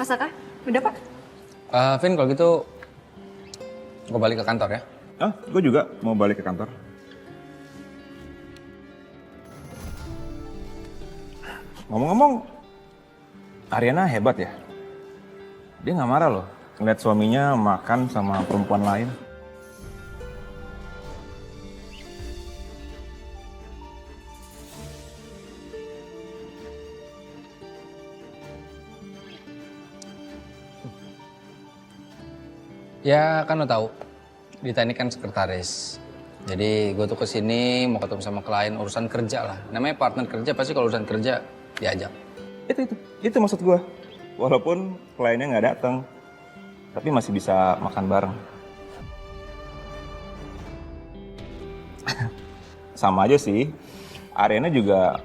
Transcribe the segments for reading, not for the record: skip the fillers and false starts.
Saka, udah Pak? Vin, kalau gitu gue balik ke kantor ya. Gue juga mau balik ke kantor. Ngomong-ngomong, Ariana hebat ya. Dia nggak marah loh ngeliat suaminya makan sama perempuan lain. Ya kan lo tahu, Dita ini kan sekretaris. Jadi gue tuh kesini mau ketemu sama klien urusan kerja lah. Namanya partner kerja pasti kalau urusan kerja diajak. Itu maksud gue. Walaupun kliennya nggak datang, tapi masih bisa makan bareng. Sama aja sih, Ariana juga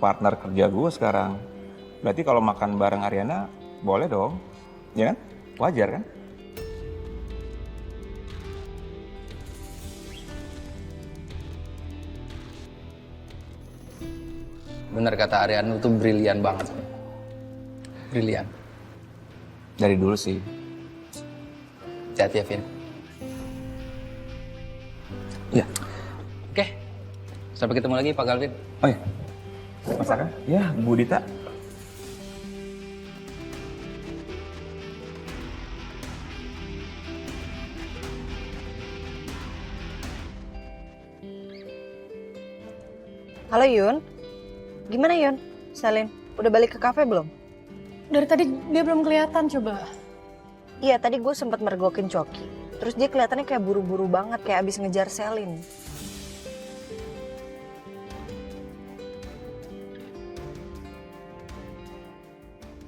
partner kerja gue sekarang. Berarti kalau makan bareng Ariana, boleh dong, ya kan? Wajar kan? Bener kata Ariana tuh brilian banget. Brilian. Dari dulu sih. Hati-hati ya, Vin. Iya. Oke, sampai ketemu lagi Pak Galvin. Oh iya, Mas Aka? Ya, Bu Dita. Halo Yun, gimana Yun? Selin, udah balik ke kafe belum? Dari tadi dia belum kelihatan coba. Iya, tadi gue sempat mergokin Coki. Terus dia kelihatannya kayak buru-buru banget, kayak abis ngejar Selin.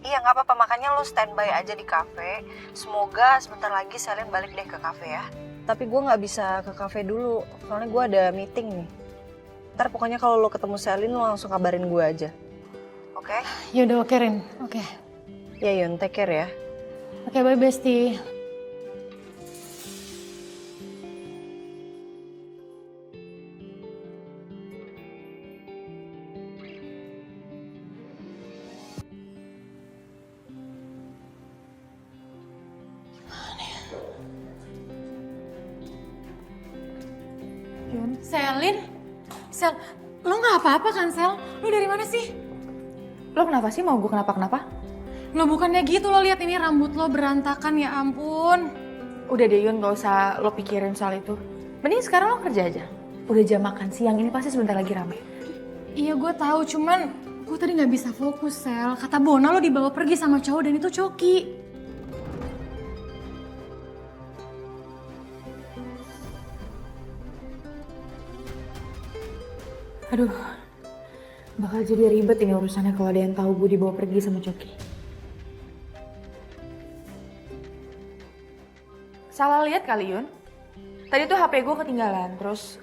Iya, nggak apa-apa. Makanya lo standby aja di kafe. Semoga sebentar lagi Selin balik deh ke kafe ya. Tapi gue nggak bisa ke kafe dulu, soalnya gue ada meeting nih. Ntar pokoknya kalau lo ketemu Selin, lo langsung kabarin gue aja. Oke? Yaudah oke Rin, oke. Ya Yun, take care ya. Oke bye Besti. Selin? Sel, lo nggak apa-apa kan Sel? Lo dari mana sih? Lo kenapa sih mau gue kenapa-kenapa? Lo bukannya gitu, lo lihat ini rambut lo berantakan ya ampun. Udah deh Yun, gak usah lo pikirin soal itu. Mending sekarang lo kerja aja. Udah jam makan siang, ini pasti sebentar lagi rame. Iya gue tahu, cuman gue tadi nggak bisa fokus Sel. Kata Bona lo dibawa pergi sama cowok dan itu Coki. Aduh, bakal jadi ribet ini urusannya kalau ada yang tahu gue dibawa pergi sama Coki. Salah lihat kali Yun. Tadi tuh HP gue ketinggalan, terus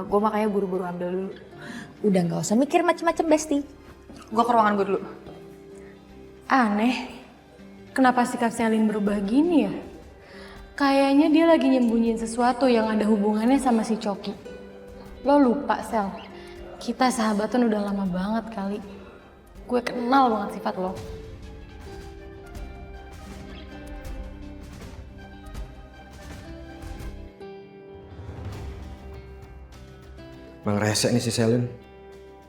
gue makanya buru-buru ambil dulu. Udah gak usah mikir macem-macem Besti. Gue ke ruangan gue dulu. Aneh, kenapa sikap Selin berubah gini ya? Kayaknya dia lagi nyembunyiin sesuatu yang ada hubungannya sama si Coki. Lo lupa Sel, kita sahabatan udah lama banget kali. Gue kenal banget sifat lo. Bang rese nih si Selin.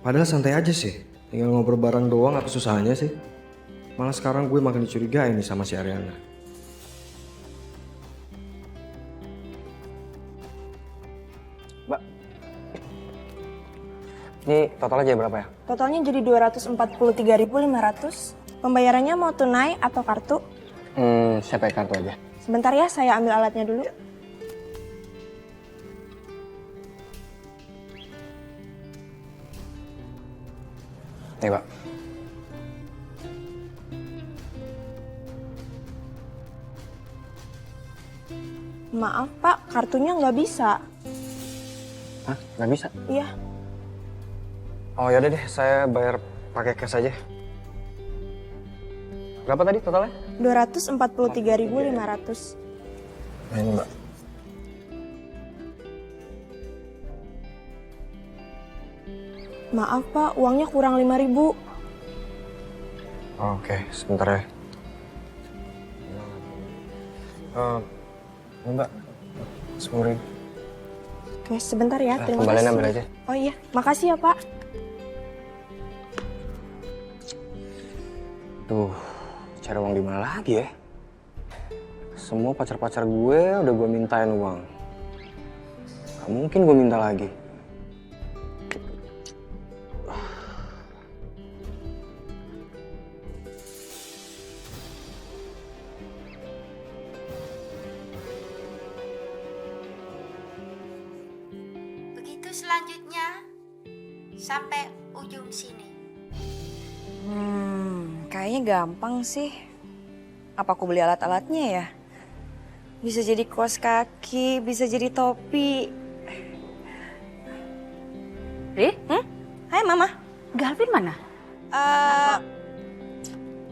Padahal santai aja sih. Tinggal ngobrol bareng doang, apa susahnya sih? Malah sekarang gue makin dicurigai nih sama si Ariana. Mbak, ini total aja berapa ya? Totalnya jadi 243.500. Pembayarannya mau tunai atau kartu? Saya pakai kartu aja. Sebentar ya, saya ambil alatnya dulu. Nih, Pak. Maaf Pak, kartunya nggak bisa. Hah? Nggak bisa? Iya. Oh yaudah deh, saya bayar pakai cash aja. Berapa tadi totalnya? 243.500. Nah, ini Mbak. Maaf Pak, uangnya kurang 5.000. Oke, sebentar ya. Mbak, 10.000. Oke, sebentar ya. Terima Kembalian kasih. ambil aja. Oh iya, makasih ya Pak. Tuh, cari uang di mana lagi ya? Semua pacar-pacar gue udah gue mintain uang. Gak mungkin gue minta lagi. Begitu selanjutnya sampai ujung sini. Kayaknya gampang sih. Apa aku beli alat-alatnya ya? Bisa jadi kaos kaki, bisa jadi topi. Ri, Hai Mama. Galvin mana?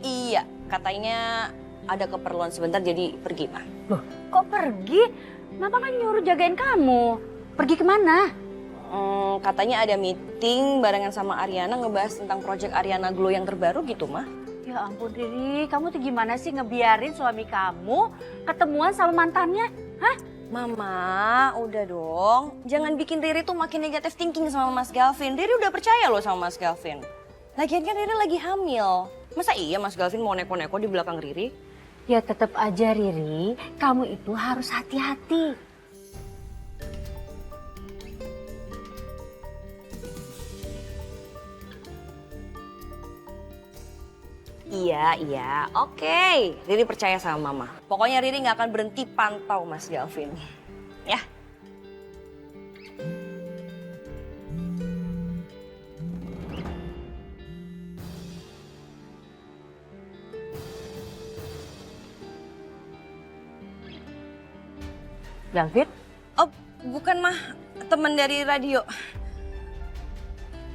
Iya, katanya ada keperluan sebentar jadi pergi, Ma. Loh, kok pergi? Mama kan nyuruh jagain kamu. Pergi kemana? Katanya ada meeting barengan sama Ariana ngebahas tentang proyek Ariana Glow yang terbaru gitu, Ma. Ya ampun Riri, kamu tuh gimana sih ngebiarin suami kamu ketemuan sama mantannya? Hah? Mama, udah dong. Jangan bikin Riri tuh makin negatif thinking sama Mas Galvin. Riri udah percaya loh sama Mas Galvin. Lagian kan Riri lagi hamil. Masa iya Mas Galvin mau neko-neko di belakang Riri? Ya tetap aja Riri, kamu itu harus hati-hati. Iya, oke. Riri percaya sama Mama. Pokoknya Riri nggak akan berhenti pantau Mas Galvin. Ya. Galvin? Oh, bukan Mah. Teman dari radio.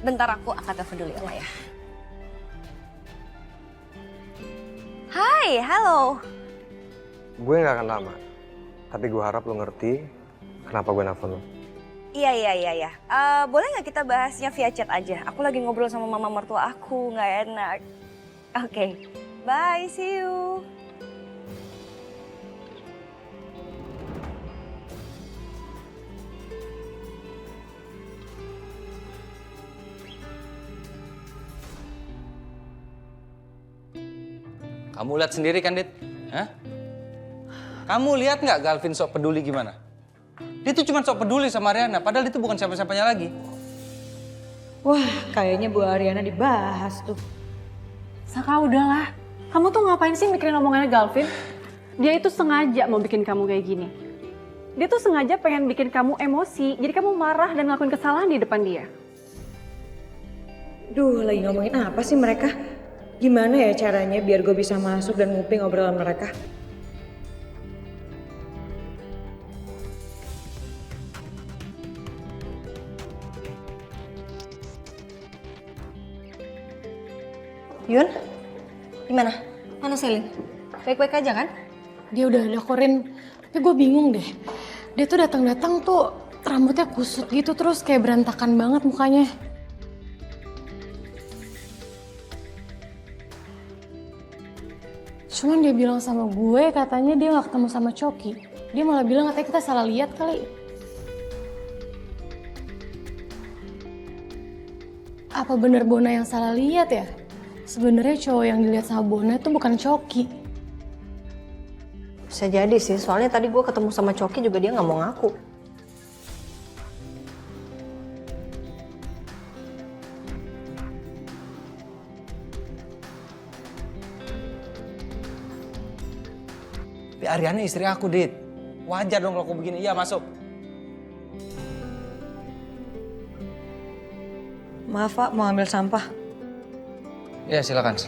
Bentar aku akan telepon dulu ya, Ma ya. Hai, halo. Gue gak akan lama. Tapi gue harap lo ngerti kenapa gue nelfon lo. Iya. Boleh nggak kita bahasnya via chat aja? Aku lagi ngobrol sama mama mertua aku, nggak enak. Oke, bye, see you. Kamu lihat sendiri kan, Dit? Hah? Kamu lihat nggak Galvin sok peduli gimana? Dia tuh cuma sok peduli sama Ariana, padahal itu bukan siapa-siapanya lagi. Wah, kayaknya Bu Ariana dibahas tuh. Saka udahlah. Kamu tuh ngapain sih mikirin omongannya Galvin? Dia itu sengaja mau bikin kamu kayak gini. Dia tuh sengaja pengen bikin kamu emosi, jadi kamu marah dan ngelakuin kesalahan di depan dia. Duh, lagi ngomongin apa sih mereka? Gimana ya caranya biar gue bisa masuk dan nguping obrolan mereka? Yun, gimana? Mana Selin? Baik-baik aja kan? Dia udah ada Korin, tapi gue bingung deh. Dia tuh datang-datang tuh rambutnya kusut gitu terus kayak berantakan banget mukanya. Cuman dia bilang sama gue katanya dia gak ketemu sama Coki. Dia malah bilang katanya kita salah lihat kali. Apa bener Bona yang salah lihat ya? Sebenarnya cowok yang dilihat sama Bona itu bukan Coki. Bisa jadi sih, soalnya tadi gue ketemu sama Coki juga dia nggak mau ngaku. Tapi Ariana istri aku, Dit. Wajar dong kalau aku begini. Iya, masuk. Maaf Pak, mau ambil sampah. Iya, silakan.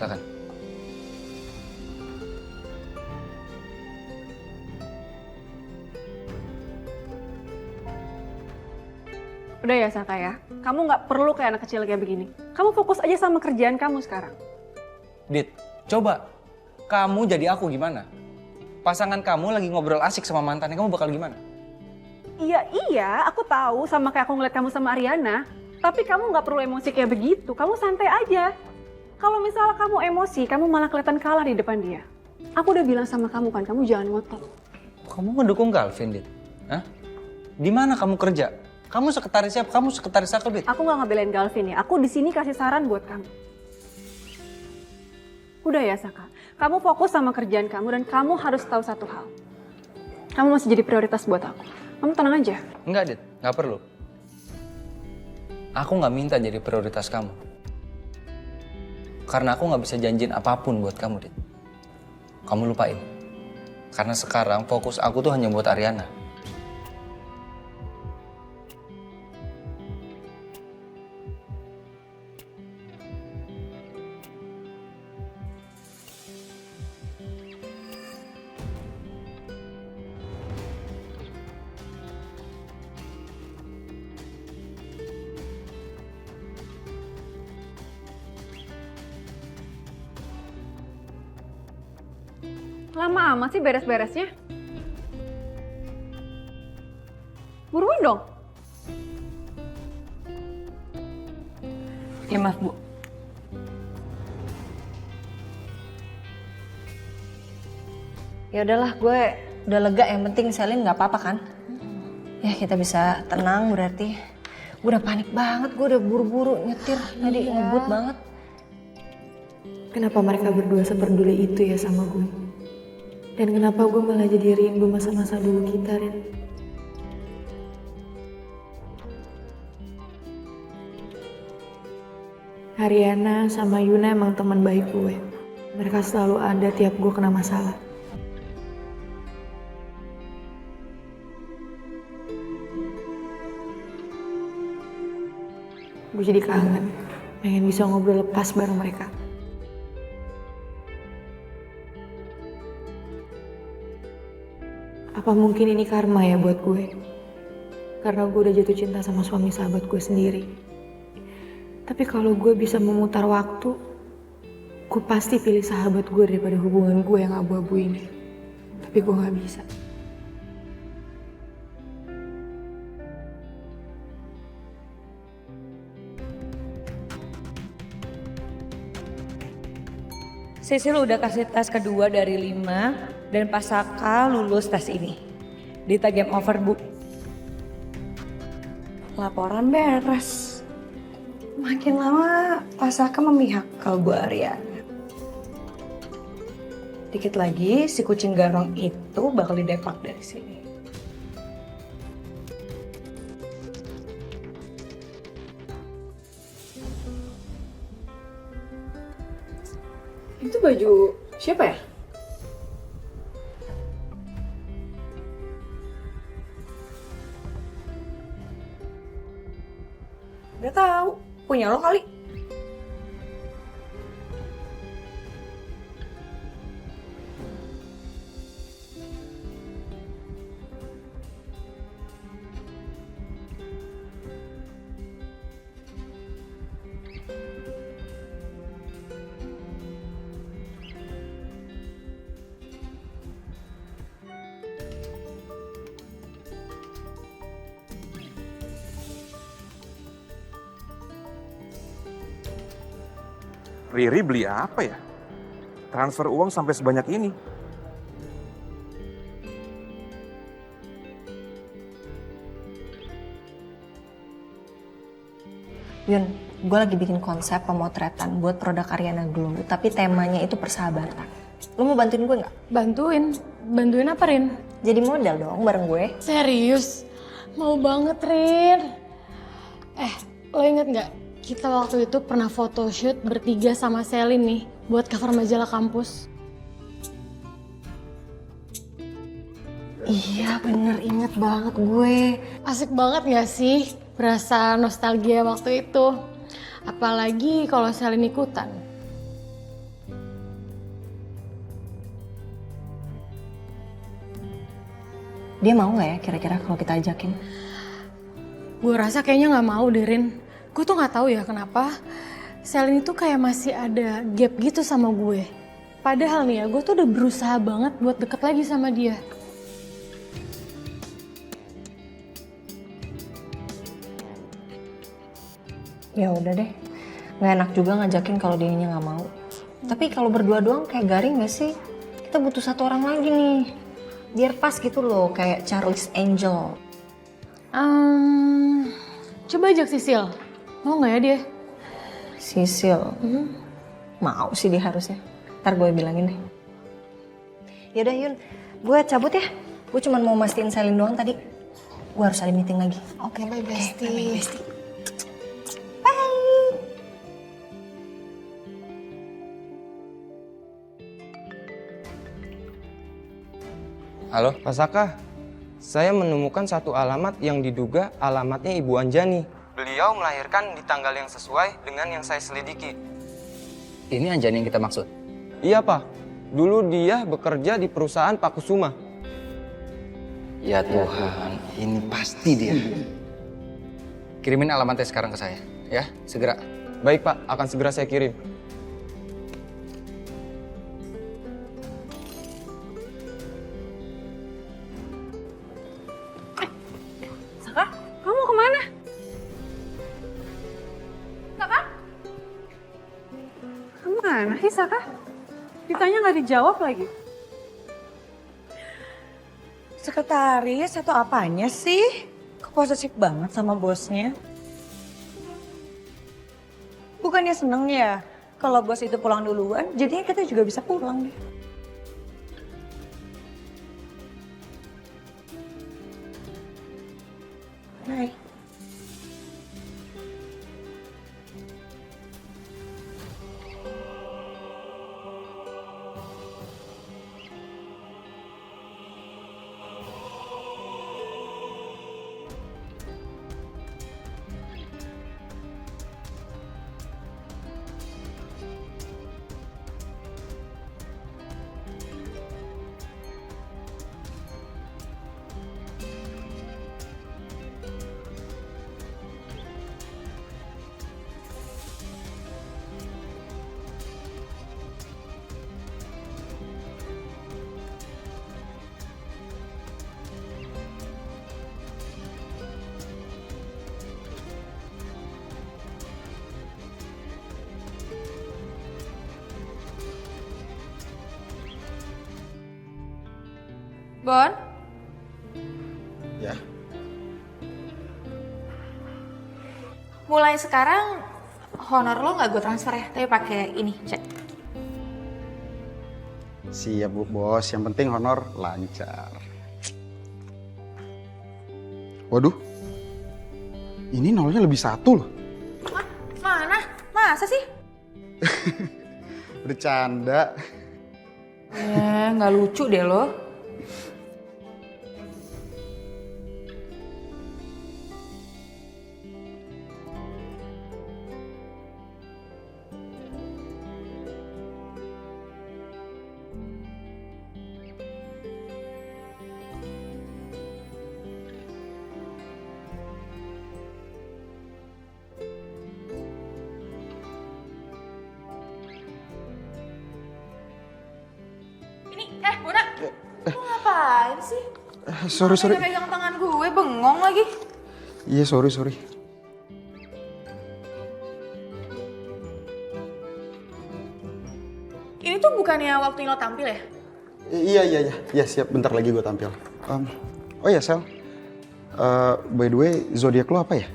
Udah ya Saka ya, kamu gak perlu kayak anak kecil kayak begini. Kamu fokus aja sama kerjaan kamu sekarang. Dit, coba. Kamu jadi aku gimana? Pasangan kamu lagi ngobrol asik sama mantannya, kamu bakal gimana? Iya, aku tahu sama kayak aku ngeliat kamu sama Ariana. Tapi kamu gak perlu emosi kayak begitu, kamu santai aja. Kalau misalnya kamu emosi, kamu malah kelihatan kalah di depan dia. Aku udah bilang sama kamu kan, kamu jangan ngotot. Kamu ngedukung Galvin, Dit? Hah? Di mana kamu kerja? Kamu sekretaris siapa? Kamu sekretaris aku, Dit? Aku nggak ngebelain Galvin ya. Aku di sini kasih saran buat kamu. Udah ya, Saka. Kamu fokus sama kerjaan kamu dan kamu harus tahu satu hal. Kamu masih jadi prioritas buat aku. Kamu tenang aja. Enggak, Dit. Nggak perlu. Aku nggak minta jadi prioritas kamu. Karena aku nggak bisa janjiin apapun buat kamu, Dit. Kamu lupain. Karena sekarang fokus aku tuh hanya buat Ariana. Lama amat sih beres-beresnya. Buruan dong. Ya maaf Bu. Ya udahlah, gue udah lega. Yang penting Selin nggak apa-apa kan? Ya kita bisa tenang berarti. Gue udah panik banget, gue udah buru-buru nyetir tadi, ngebut banget. Kenapa mereka berdua seperduli itu ya sama gue? Dan kenapa gue malah jadi rindu masa-masa dulu kita, Rin? Ariana sama Yuna emang teman baik gue. Mereka selalu ada tiap gue kena masalah. Gue jadi kangen, pengen bisa ngobrol lepas bareng mereka. Apa mungkin ini karma ya buat gue? Karena gue udah jatuh cinta sama suami sahabat gue sendiri. Tapi kalau gue bisa memutar waktu, gue pasti pilih sahabat gue daripada hubungan gue yang abu-abu ini. Tapi gue gak bisa. Sisil udah kasih tes kedua dari 5 dan Pasaka lulus tes ini. Dita game over Bu. Laporan beres. Makin lama Pasaka memihak ke Bu Ariana. Dikit lagi si kucing garong itu bakal didepak dari sini. Itu baju siapa ya? Gak tahu, punya lo kali. Riri beli apa ya? Transfer uang sampai sebanyak ini. Yun, gue lagi bikin konsep pemotretan buat produk Ariana Glow, tapi temanya itu persahabatan. Lo mau bantuin gue nggak? Bantuin? Bantuin apa, Rin? Jadi model dong bareng gue. Serius? Mau banget, Rin. Lo inget nggak? Kita waktu itu pernah photoshoot bertiga sama Selin nih buat cover majalah kampus. Iya bener, inget banget gue. Asik banget gak sih? Berasa nostalgia waktu itu. Apalagi kalau Selin ikutan. Dia mau nggak ya kira-kira kalau kita ajakin? Gue rasa kayaknya nggak mau deh, Rin. Gue tuh nggak tahu ya kenapa Selin itu kayak masih ada gap gitu sama gue. Padahal nih ya, gue tuh udah berusaha banget buat deket lagi sama dia. Ya udah deh, nggak enak juga ngajakin kalau dianya nggak mau. Tapi kalau berdua doang kayak garing nggak sih? Kita butuh satu orang lagi nih. Biar pas gitu loh, kayak Charlie's Angel. Coba ajak Sisil. Mau nggak ya dia? Sisil. Mau sih dia harusnya. Ntar gue bilangin deh. Yaudah Yun, gue cabut ya. Gue cuma mau mastiin Selin doang tadi. Gue harus ada meeting lagi. Oke, bye bestie. Bye bestie. Halo? Pak Saka, saya menemukan satu alamat yang diduga alamatnya Ibu Anjani. Beliau melahirkan di tanggal yang sesuai dengan yang saya selidiki. Ini Anjani yang kita maksud? Iya Pak, dulu dia bekerja di perusahaan Pak Kusuma. Ya Tuhan, ini pasti dia. Kirimin alamatnya sekarang ke saya, ya, segera. Baik Pak, akan segera saya kirim. Saka, kamu mau kemana? Saka? Kemana sih Saka? Ditanya nggak dijawab lagi. Sekretaris atau apanya sih? Kok posesif banget sama bosnya? Bukannya seneng ya kalau bos itu pulang duluan, jadinya kita juga bisa pulang deh. Hai. Bon? Ya. Mulai sekarang honor lo nggak gue transfer ya, tapi pakai ini, cek. Siap Bu Bos, yang penting honor lancar. Waduh, ini nolnya lebih 1 loh. Mana? Masa sih? Bercanda. Ya, nggak lucu deh lo. Bona, lo ngapain sih? Sorry. Pegang tangan gue, bengong lagi. Iya, sorry. Ini tuh bukannya waktu lo tampil ya? Iya, siap. Bentar lagi gue tampil. Oh ya, Sel. By the way, zodiak lo apa ya?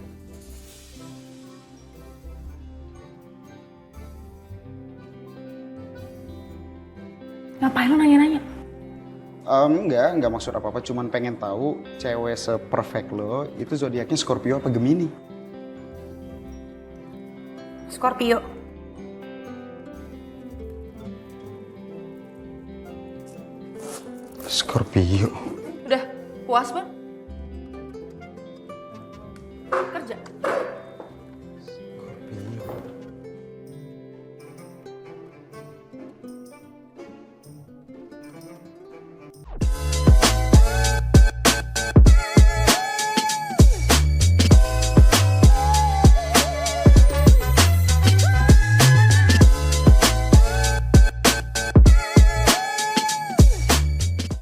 Ngapain lo nanya-nanya? Enggak maksud apa-apa. Cuman pengen tahu cewek se-perfect lo itu zodiaknya Scorpio apa Gemini? Scorpio. Scorpio. Udah, puas, Bang? Kerja.